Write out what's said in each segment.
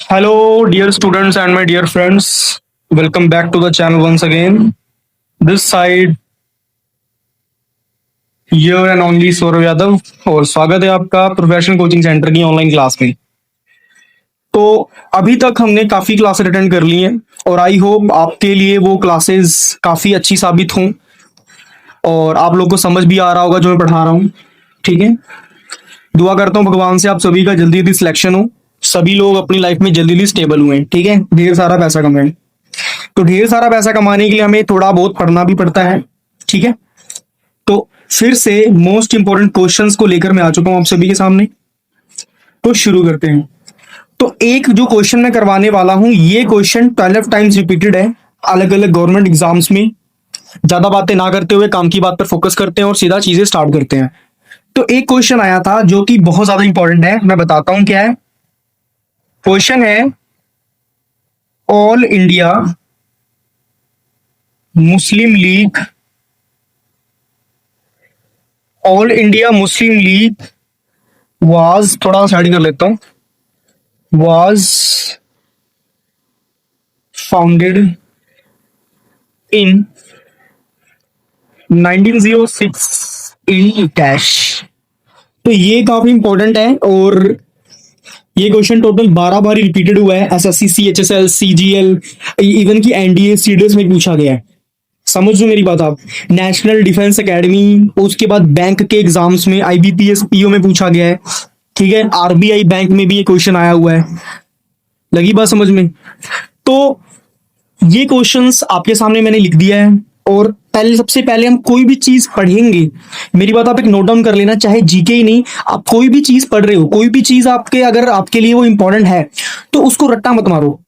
Hello, dear students and my dear friends. Welcome back to the channel once again. This side, here and only Saurabh Yadav और स्वागत है आपका professional coaching centre की online class में। तो अभी तक हमने काफी क्लासेस अटेंड कर ली हैं और आई होप आपके लिए वो क्लासेस काफी अच्छी साबित हों और आप लोग को समझ भी आ रहा होगा जो मैं पढ़ा रहा हूँ। ठीक है, दुआ करता हूँ भगवान से आप सभी का जल्दी जल्दी सिलेक्शन हो, सभी लोग अपनी लाइफ में जल्दी जल्दी स्टेबल हुए। ठीक है, ढेर सारा पैसा कमाएं। तो ढेर सारा पैसा कमाने के लिए हमें थोड़ा बहुत पढ़ना भी पड़ता है। ठीक है, तो फिर से मोस्ट इंपॉर्टेंट क्वेश्चंस को लेकर मैं आ चुका हूं आप सभी के सामने। तो शुरू करते हैं। तो एक जो क्वेश्चन मैं करवाने वाला हूं, ये क्वेश्चन 12 टाइम्स रिपीटेड है अलग अलग गवर्नमेंट एग्जाम्स में। ज्यादा बातें ना करते हुए काम की बात पर फोकस करते हैं और सीधा चीजें स्टार्ट करते हैं। तो एक क्वेश्चन आया था जो कि बहुत ज्यादा इंपॉर्टेंट है, मैं बताता हूं क्या है। क्वेश्चन है, all India Muslim league was, थोड़ा स्टार्ट कर लेता हूं, was founded in 1906 in dash. तो ये काफी इंपॉर्टेंट है और ये क्वेश्चन टोटल 12 बार रिपीटेड हुआ है। एसएससी, सीएचएसएल, सीजीएल, इवन की एनडीए, सीडीएस में पूछा गया है। समझ लो मेरी बात आप। नेशनल डिफेंस एकेडमी, उसके बाद बैंक के एग्जाम्स में, आईबीपीएस, पीओ में पूछा गया है। ठीक है, आरबीआई बैंक में भी ये क्वेश्चन आया हुआ है। लगी बात समझ में? तो ये क्वेश्चंस आपके सामने मैंने लिख दिया है और सबसे पहले हम कोई भी चीज पढ़ेंगे, मेरी बात आप एक नोट डाउन कर लेना, चाहे जीके ही नहीं, आप कोई भी चीज पढ़ रहे हो, कोई भी चीज आपके अगर आपके लिए वो इंपॉर्टेंट है तो उसको रट्टा मत मारो।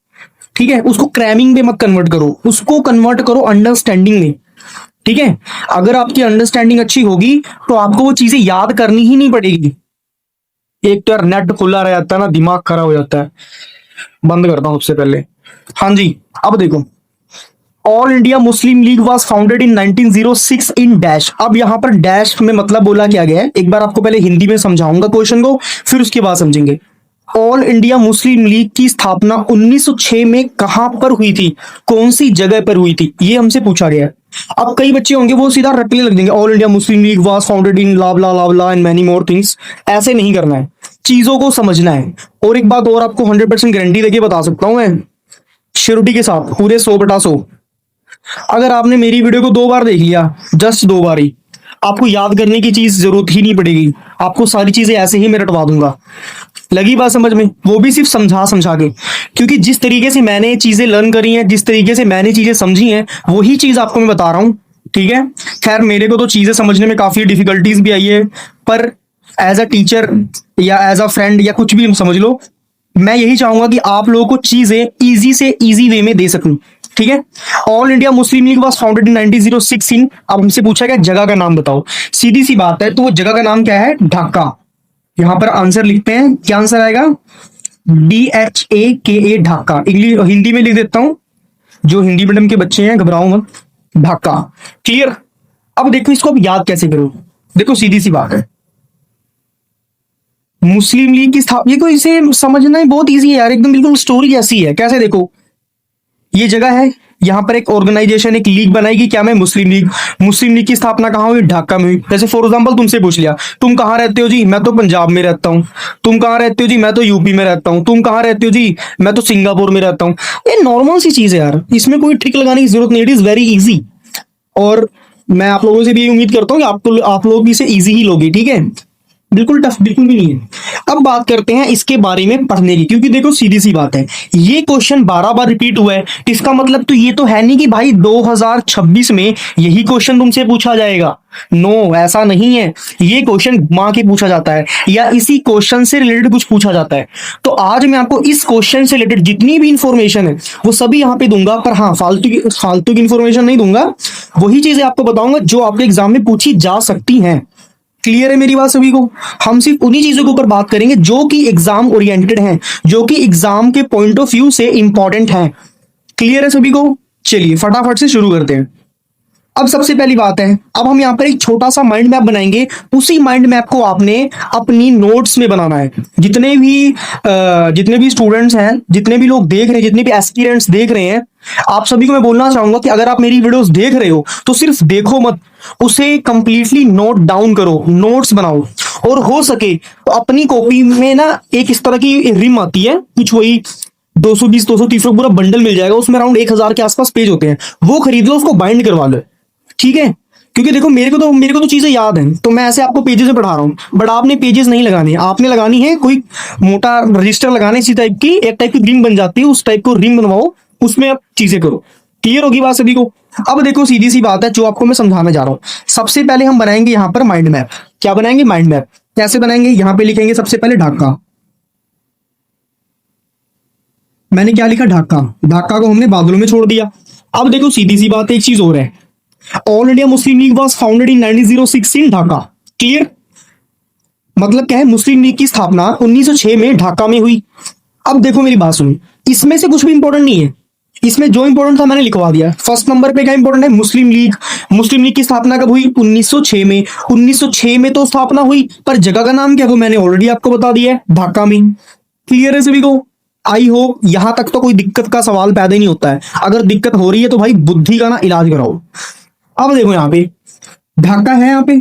ठीक है, उसको क्रैमिंग में मत कन्वर्ट करो, उसको कन्वर्ट करो अंडरस्टैंडिंग में। ठीक है, अगर आपकी अंडरस्टैंडिंग अच्छी होगी तो आपको वो चीजें याद करनी ही नहीं पड़ेगी। एक तो यार नेट खुला रह जाता है ना, दिमाग खराब हो जाता है। बंद करता हूं सबसे पहले। हाँ जी, अब देखो, all India Muslim league was founded in 1906 in dash. अब यहां पर डैश में मतलब बोला क्या गया है, एक बार आपको पहले हिंदी में समझाऊंगा क्वेश्चन को, फिर उसके बाद समझेंगे। ऑल इंडिया मुस्लिम लीग की स्थापना 1906 में कहां पर हुई थी, कौन सी जगह पर हुई थी, ये हमसे पूछा गया है। अब कई बच्चे होंगे वो सीधा रटने लग जाएंगे, all India Muslim league was founded in लावला लावला एंड मेनी मोर थिंग्स। ऐसे नहीं करना है, चीजों को समझना है। और एक बात और आपको 100% गारंटी देके बता सकता हूं मैं, श्योरिटी के साथ, पूरे 100/100। अगर आपने मेरी वीडियो को 2 बार देख लिया, जस्ट 2 बार ही, आपको याद करने की चीज जरूरत ही नहीं पड़ेगी, आपको सारी चीजें ऐसे ही मैं रटवा दूंगा। लगी बात समझ में? वो भी सिर्फ समझा के, क्योंकि जिस तरीके से मैंने चीजें लर्न करी हैं, जिस तरीके से मैंने चीजें समझी हैं, वही चीज आपको मैं बता रहा हूं। ठीक है, खैर मेरे को तो चीजें समझने में काफी डिफिकल्टीज भी आई है, पर एज अ टीचर या एज अ फ्रेंड या कुछ भी समझ लो, मैं यही चाहूंगा कि आप लोगों को चीजें इजी से इजी वे में दे सकूं। ठीक है, all India Muslim league was founded in 1906 इन, अब हमसे पूछा गया जगह का नाम बताओ। सीधी सी बात है, तो वो जगह का नाम क्या है? ढाका। यहां पर आंसर लिखते हैं, क्या आंसर आएगा? DHAKA, ढाका। इंग्लिश हिंदी में लिख देता हूं, जो हिंदी मीडियम के बच्चे हैं घबराओ मत, ढाका। क्लियर? अब देखो इसको अब याद कैसे करो। देखो सीधी सी बात है, मुस्लिम लीग की स्थापना, ये को इसे समझना ही बहुत इजी है यार, एकदम बिल्कुल स्टोरी ऐसी है। कैसे? देखो, ये जगह है, यहां पर एक ऑर्गेनाइजेशन, एक लीग बनाएगी, क्या मैं? मुस्लिम लीग। मुस्लिम लीग की स्थापना कहां हुई? ढाका में हुई। जैसे फॉर एग्जांपल तुमसे पूछ लिया, तुम कहां रहते हो जी? मैं तो पंजाब में रहता हूं। तुम कहां रहते हो जी? मैं तो यूपी में रहता हूं। तुम कहां रहते हो जी? मैं तो सिंगापुर में रहता हूं। ये नॉर्मल सी चीज है यार, इसमें कोई ट्रिक लगाने की जरूरत नहीं, इट इज वेरी इजी। और मैं आप लोगों से भी उम्मीद करता हूं कि आप लोग इसे इजी ही लोगे। ठीक है, बिल्कुल टफ बिल्कुल भी नहीं है। अब बात करते हैं इसके बारे में पढ़ने की, क्योंकि देखो सीधी सी बात है, ये क्वेश्चन 12 बार रिपीट हुआ है, इसका मतलब तो ये तो है नहीं कि भाई 2026 में यही क्वेश्चन तुमसे पूछा जाएगा। नो, ऐसा नहीं है। ये क्वेश्चन घुमा के पूछा जाता है या इसी क्वेश्चन से रिलेटेड कुछ पूछा जाता है। तो आज मैं आपको इस क्वेश्चन से रिलेटेड जितनी भी इंफॉर्मेशन है वो सभी यहां पे दूंगा, पर हाँ फालतू की इंफॉर्मेशन नहीं दूंगा, वही चीजें आपको बताऊंगा जो आपके एग्जाम में पूछी जा सकती हैं। क्लियर है मेरी बात सभी को? हम सिर्फ उन्हीं चीजों के ऊपर बात करेंगे जो कि एग्जाम ओरिएंटेड हैं, जो कि एग्जाम के पॉइंट ऑफ व्यू से इंपॉर्टेंट हैं। क्लियर है सभी को? चलिए फटाफट से शुरू करते हैं। अब सबसे पहली बात है, अब हम यहाँ पर एक छोटा सा माइंड मैप बनाएंगे। उसी माइंड मैप को आपने अपनी नोट्स में बनाना है। जितने भी स्टूडेंट्स हैं, जितने भी लोग देख रहे हैं, जितने भी एस्पिरेंट्स देख रहे हैं, आप सभी को मैं बोलना चाहूंगा कि अगर आप मेरी वीडियोस देख रहे हो तो सिर्फ देखो मत, उसे कंप्लीटली नोट डाउन करो, नोट्स बनाओ। और हो सके तो अपनी कॉपी में ना एक इस तरह की रिम आती है, कुछ वही 220 230 पूरा बंडल मिल जाएगा, उसमें अराउंड 1000 के आसपास पेज होते हैं, वो खरीद लो, उसको बाइंड करवा लो, ठीक है। क्योंकि देखो मेरे को तो चीजें याद हैं, तो मैं ऐसे आपको पेजेस में पढ़ा रहा हूँ, बट आपने पेजेस नहीं लगाने, आपने लगानी है कोई मोटा रजिस्टर लगाना है, इसी टाइप की एक टाइप की रिंग बन जाती है, उस टाइप को रिंग बनवाओ, उसमें आप चीजें करो। क्लियर होगी बात सभी को? अब देखो सीधी सी बात है जो आपको मैं समझाना जा रहा हूँ। सबसे पहले हम बनाएंगे यहाँ पर माइंड मैप। क्या बनाएंगे? Mind map. कैसे बनाएंगे? यहाँ पे लिखेंगे सबसे पहले ढाका। मैंने क्या लिखा? ढाका। ढाका को हमने बादलों में छोड़ दिया। अब देखो सीधी सी बात है, एक चीज और है, all India Muslim league was founded in 1906 in Dhaka. Clear? मतलब क्या है? मुस्लिम लीग की स्थापना 1906 में ढाका में हुई। अब देखो मेरी बात सुनो, इसमें से कुछ भी इंपॉर्टेंट नहीं है, इसमें जो इंपॉर्टेंट था मैंने लिखवा दिया। फर्स्ट नंबर पे क्या इंपॉर्टेंट है? मुस्लिम लीग। मुस्लिम लीग की स्थापना कब हुई? 1906 में। 1906 में तो स्थापना हुई, पर जगह का नाम क्या, वो मैंने ऑलरेडी आपको बता दिया है, ढाका में। क्लियर है सभी को? आई होप यहां तक तो कोई दिक्कत का सवाल पैदा ही नहीं होता है। अगर दिक्कत हो रही है तो भाई बुद्धि का ना इलाज कराओ। अब देखो यहाँ पे ढाका है यहाँ पे।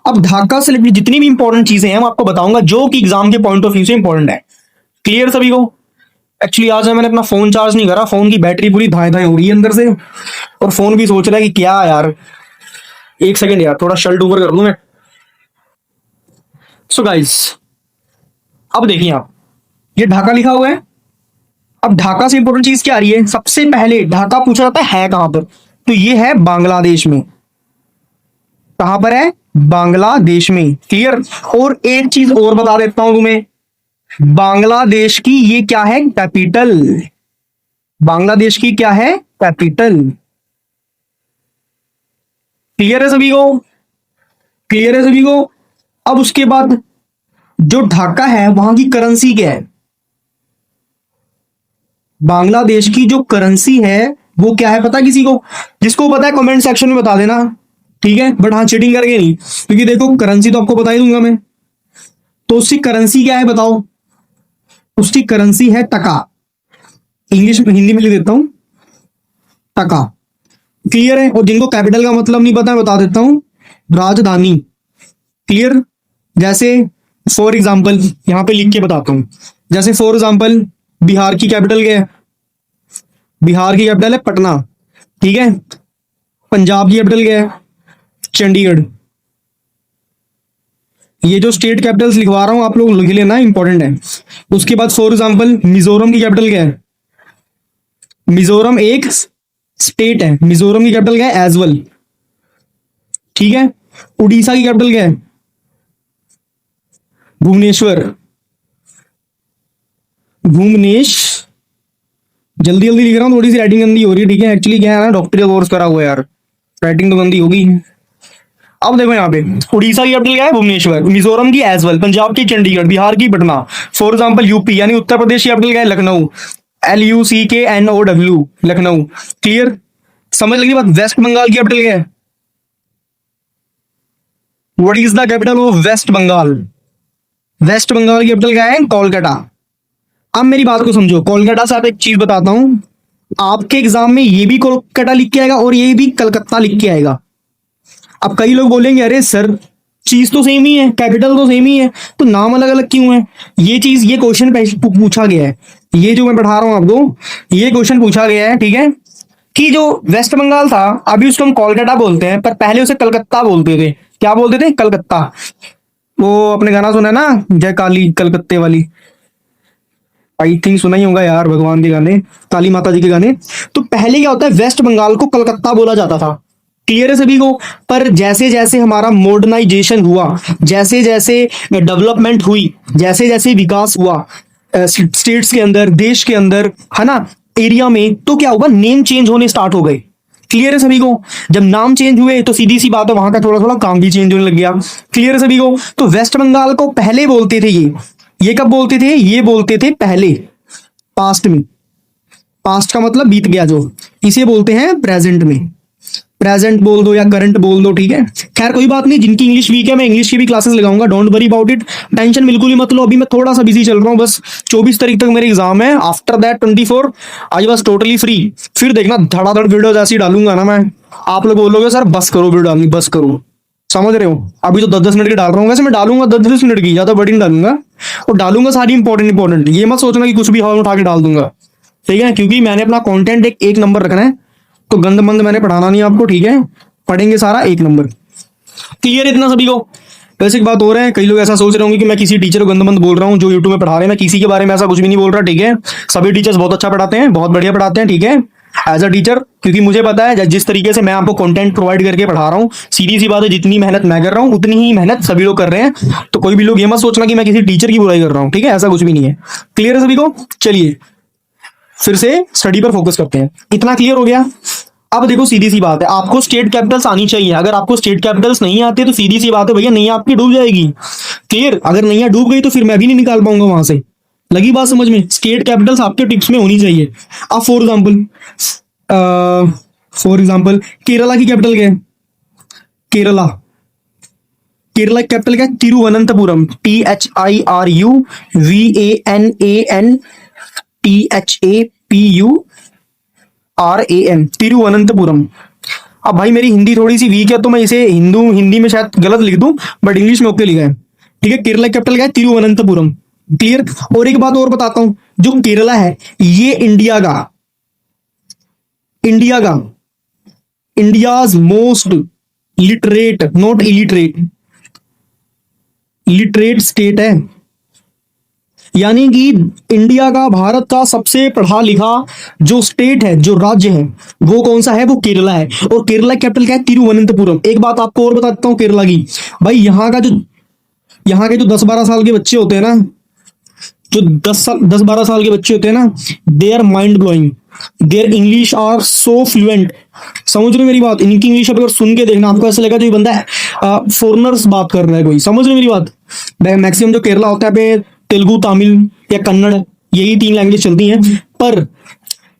अब ढाका से रिलेटेड जितनी भी इंपॉर्टेंट चीजें हैं मैं आपको बताऊंगा, जो कि एग्जाम के पॉइंट ऑफ व्यू से इंपॉर्टेंट है। क्लियर सभी को? एक्चुअली आज मैंने अपना फोन चार्ज नहीं करा, फोन की बैटरी पूरी धाए धाए हो रही है अंदर से, और फोन भी सोच रहा है कि क्या यार, एक सेकंड यार, थोड़ा शर्ट ऊपर कर लूं मैं। सो गाइस, अब देखिए आप, ये ढाका लिखा हुआ है। अब ढाका से इंपॉर्टेंट चीज क्या आ रही है? सबसे पहले ढाका पूछा जाता है कहां पर, तो ये है बांग्लादेश में। कहां पर है? बांग्लादेश में। क्लियर? और एक चीज और बता देता हूं तुम्हें, बांग्लादेश की ये क्या है? कैपिटल। बांग्लादेश की क्या है? कैपिटल। क्लियर है सभी को? क्लियर है सभी को? अब उसके बाद जो ढाका है वहां की करेंसी क्या है? बांग्लादेश की जो करेंसी है वो क्या है? पता किसी को? जिसको पता है कमेंट सेक्शन में बता देना, ठीक है। बट हाँ, चीटिंग करके नहीं, क्योंकि देखो करेंसी तो आपको बता ही दूंगा मैं। तो उसकी करेंसी क्या है बताओ? उसकी करेंसी है टका। इंग्लिश में, हिंदी में लिख देता हूं, टका। क्लियर है? और जिनको कैपिटल का मतलब नहीं पता है बता देता हूं, राजधानी। क्लियर? जैसे फॉर एग्जाम्पल यहां पे लिख के बताता हूं, जैसे फॉर एग्जाम्पल बिहार की कैपिटल क्या है? बिहार की कैपिटल है पटना, ठीक है। पंजाब की कैपिटल क्या है? चंडीगढ़। ये जो स्टेट कैपिटल्स लिखवा रहा हूं आप लोग लिख लेना, इंपॉर्टेंट है। उसके बाद फॉर एग्जाम्पल मिजोरम की कैपिटल क्या है? मिजोरम एक स्टेट है, मिजोरम की कैपिटल क्या है? एजवल, ठीक है। उड़ीसा की कैपिटल क्या है? भुवनेश्वर। भुवनेश, जल्दी जल्दी लिख रहा हूँ, थोड़ी सी राइटिंग गंदी हो रही है, ठीक है। एक्चुअली क्या है ना, डॉक्टरी का कोर्स करा हुआ है यार, राइटिंग तो गंदी होगी। अब देखो यहाँ पे उड़ीसा की कैपिटल क्या है? भुवनेश्वर। मिजोरम की एजवल। पंजाब की चंडीगढ़। बिहार की पटना। फॉर एग्जाम्पल यूपी यानी उत्तर प्रदेश की कैपिटल क्या है? लखनऊ। LUCKNOW, लखनऊ। क्लियर? समझ लगी बात? वेस्ट बंगाल की कैपिटल क्या है? What is the capital of West Bengal? West Bengal की कैपिटल क्या है? कोलकाता। अब मेरी बात को समझो, कोलकाता से आप एक चीज बताता हूं, आपके एग्जाम में ये भी कोलकाता लिख के आएगा और ये भी कलकत्ता लिख के आएगा। अब कई लोग बोलेंगे अरे सर चीज तो सेम ही है, कैपिटल तो सेम ही है, तो नाम अलग अलग क्यों है? ये चीज, ये क्वेश्चन पूछा गया है, ये जो मैं पढ़ा रहा हूं आपको, ये क्वेश्चन पूछा गया है, ठीक है। कि जो वेस्ट बंगाल था अभी उसको हम कोलकाता बोलते हैं, पर पहले उसे कलकत्ता बोलते थे। क्या बोलते थे? कलकत्ता। वो अपने गाना सुना है ना, जय काली कलकत्ते वाली, आई थिंक सुना ही होगा यार, भगवान के गाने, काली माता जी के गाने। तो पहले क्या होता है, वेस्ट बंगाल को कलकत्ता बोला जाता था। क्लियर है सभी को? पर जैसे जैसे हमारा मॉडर्नाइजेशन हुआ, जैसे जैसे डेवलपमेंट हुई, जैसे जैसे विकास हुआ स्टेट्स के अंदर, देश के अंदर, है ना, एरिया में, तो क्या होगा, नेम चेंज होने स्टार्ट हो गए। क्लियर है सभी को? जब नाम चेंज हुए तो सीधी सी बात है वहां का थोड़ा थोड़ा काम भी चेंज होने लग गया। क्लियर है सभी को? तो वेस्ट बंगाल को पहले बोलते थे ये कब बोलते थे? ये बोलते थे पहले, पास्ट में। पास्ट का मतलब बीत गया जो, इसे बोलते हैं प्रेजेंट में। प्रेजेंट बोल दो या करंट बोल दो, ठीक है। खैर कोई बात नहीं, जिनकी इंग्लिश वीक है मैं इंग्लिश की भी क्लासेस लगाऊंगा, don't worry about it, tension बिल्कुल ही मत लो। अभी मैं थोड़ा सा बिजी चल रहा हूँ, बस 24 तारीख तक मेरे एग्जाम है, after that 24 I was totally free. फिर देखना धड़ाधड़ वीडियोज ऐसी डालूंगा ना मैं, आप लोग बोलोगे सर बस करो वीडियो डालनी, बस करो, समझ रहे हो। अभी तो 10-10 मिनट की डाल रहा हूँ, वैसे मैं डालूंगा 10-10 मिनट की, ज्यादा बड़ी नहीं डालूंगा, और डालूंगा सारी इंपॉर्टेंट। ये मत सोचना कि कुछ भी हवा उठा के डाल दूंगा, ठीक है, क्योंकि मैंने अपना कंटेंट एक नंबर रखना है, तो गंद मंद मैंने पढ़ाना नहीं आपको, ठीक है, पढ़ेंगे सारा एक नंबर। क्लियर इतना सभी को। वैसे एक बात हो रहा है, कई लोग ऐसा सोच रहे होंगे कि मैं किसी टीचर को गंदमंद बोल रहा हूँ जो यूट्यूब में पढ़ा रहे हैं, मैं किसी के बारे में ऐसा कुछ भी नहीं बोल रहा, ठीक है। सभी टीचर्स बहुत अच्छा पढ़ाते हैं, बहुत बढ़िया पढ़ाते हैं, ठीक है, एज अ टीचर, क्योंकि मुझे पता है जिस तरीके से मैं आपको कंटेंट प्रोवाइड करके पढ़ा रहा हूँ, सीधी सी बात है, जितनी मेहनत मैं कर रहा हूँ उतनी ही मेहनत सभी लोग कर रहे हैं। तो कोई भी लोग ये मत सोचना कि मैं किसी टीचर की बुराई कर रहा हूँ, ठीक है, ऐसा कुछ भी नहीं है। क्लियर है सभी को। चलिए फिर से स्टडी पर फोकस करते हैं, इतना क्लियर हो गया। अब देखो सीधी सी बात है, आपको स्टेट कैपिटल्स आनी चाहिए, अगर आपको स्टेट कैपिटल्स नहीं आते तो सीधी सी बात है भैया, नैया आपकी डूब जाएगी। क्लियर, अगर नैया डूब गई तो फिर मैं भी नहीं निकाल पाऊंगा वहां से। लगी बात समझ में, स्टेट कैपिटल्स आपके टिप्स में होनी चाहिए। अब फॉर एग्जाम्पल केरला की कैपिटल क्या है? केरला, केरला की कैपिटल क्या है? तिरुवनंतपुरम, THIRUVANANTHAPURAM, तिरुवनंतपुरम। अब भाई मेरी हिंदी थोड़ी सी वीक है, तो मैं इसे हिंदी में शायद गलत लिख दूं, बट इंग्लिश में ओके लिखा है, ठीक है। केरला कैपिटल क्या है? तिरुवनंतपुरम। क्लियर। और एक बात और बताता हूं, जो केरला है ये इंडिया का India's most literate, not illiterate, literate state है। यानी कि इंडिया का, भारत का सबसे पढ़ा लिखा जो स्टेट है, जो राज्य है, वो कौन सा है? वो केरला है। और केरला कैपिटल क्या है? तिरुवनंतपुरम। एक बात आपको और बताता हूं केरला की, भाई यहाँ के जो 10-12 साल के बच्चे होते हैं ना, जो 10-12 साल के बच्चे होते हैं ना, they are mind blowing, their English are so fluent. समझ रहे हो मेरी बात? इनकी इंग्लिश अगर सुन के देखना, आपको ऐसा लगेगा जो बंदा है फॉरनर्स बात कर रहा है कोई। समझ रहे हो मेरी बात? मैक्सिमम जो केरला होता है पे तेलुगु, तमिल या कन्नड़, यही 3 लैंग्वेज चलती हैं, पर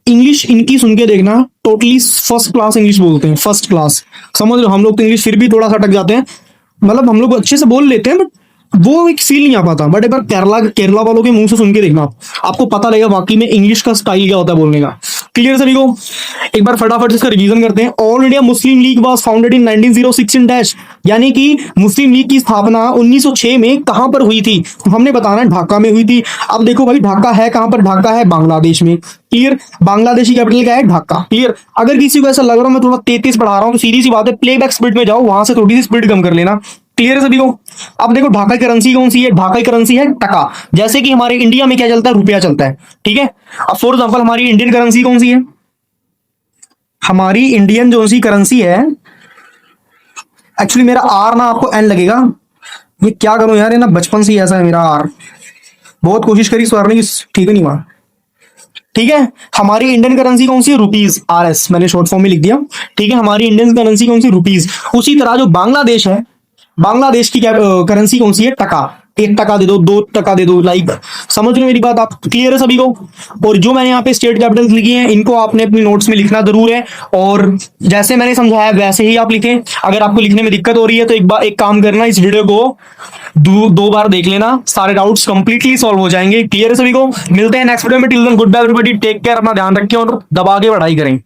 इंग्लिश इनकी सुन के देखना, टोटली फर्स्ट क्लास इंग्लिश बोलते हैं, फर्स्ट क्लास। समझ रहे हो? हम लोग तो इंग्लिश फिर भी थोड़ा सा अटक जाते हैं, मतलब हम लोग अच्छे से बोल लेते हैं, बट वो एक फील नहीं आ पाता। बट एक बार केरला वालों के मुंह से सुन के देखना, आपको पता लगेगा वाकई में इंग्लिश का स्टाइल क्या होता है बोलने का। क्लियर सभी को? एक बार फटाफट से इसका रिवीजन करते हैं। All India Muslim league was founded in 1906 in dash, यानी कि मुस्लिम लीग की स्थापना 1906 में कहां पर हुई थी? तो हमने बताना है ढाका में हुई थी। अब देखो भाई ढाका है कहां पर? ढाका है बांग्लादेश में। क्लियर। बांग्लादेश की कैपिटल क्या है? ढाका। क्लियर। अगर किसी को ऐसा लग रहा है मैं थोड़ा तेज पढ़ा रहा हूं, तो सीधी सी बात है, प्लेबैक स्पीड में जाओ, वहां से थोड़ी सी स्पीड कम कर लेना। क्लियर है सभी को? अब देखो ढाका की करेंसी कौन सी है? ढाका की करेंसी है टका। जैसे कि हमारे इंडिया में क्या चलता है? रुपया चलता है, ठीक है। अब फॉर एग्जांपल हमारी इंडियन करेंसी कौन सी है? हमारी इंडियन जो सी करेंसी है, एक्चुअली मेरा आर ना आपको एन लगेगा, ये क्या करूं यार, ये ना बचपन से ही ऐसा है मेरा आर, बहुत कोशिश करी सुधारने की, ठीक है नहीं हुआ। ठीक है, हमारी इंडियन करेंसी कौन सी है? रुपीज, RS मैंने शॉर्ट फॉर्म में लिख दिया, ठीक है। हमारी इंडियन करेंसी कौन सी? रुपीज। उसी तरह जो बांग्लादेश है, बांग्लादेश की करेंसी कौन सी है? टका। 1 टका दे दो, 2 टका दे दो, लाइक समझ रहे हो मेरी बात आप? क्लियर है सभी को? और जो मैंने यहाँ पे स्टेट कैपिटल्स लिखी हैं, इनको आपने अपनी नोट्स में लिखना जरूर है, और जैसे मैंने समझाया वैसे ही आप लिखें। अगर आपको लिखने में दिक्कत हो रही है तो एक काम करना, इस वीडियो को 2 बार देख लेना, सारे डाउट्स कंप्लीटली सॉल्व हो जाएंगे। क्लियर है सभी को? मिलते हैं नेक्स्ट वीडियो में। Till then good bye everybody, take care, अपना ध्यान रखें और दबा के पढ़ाई करें।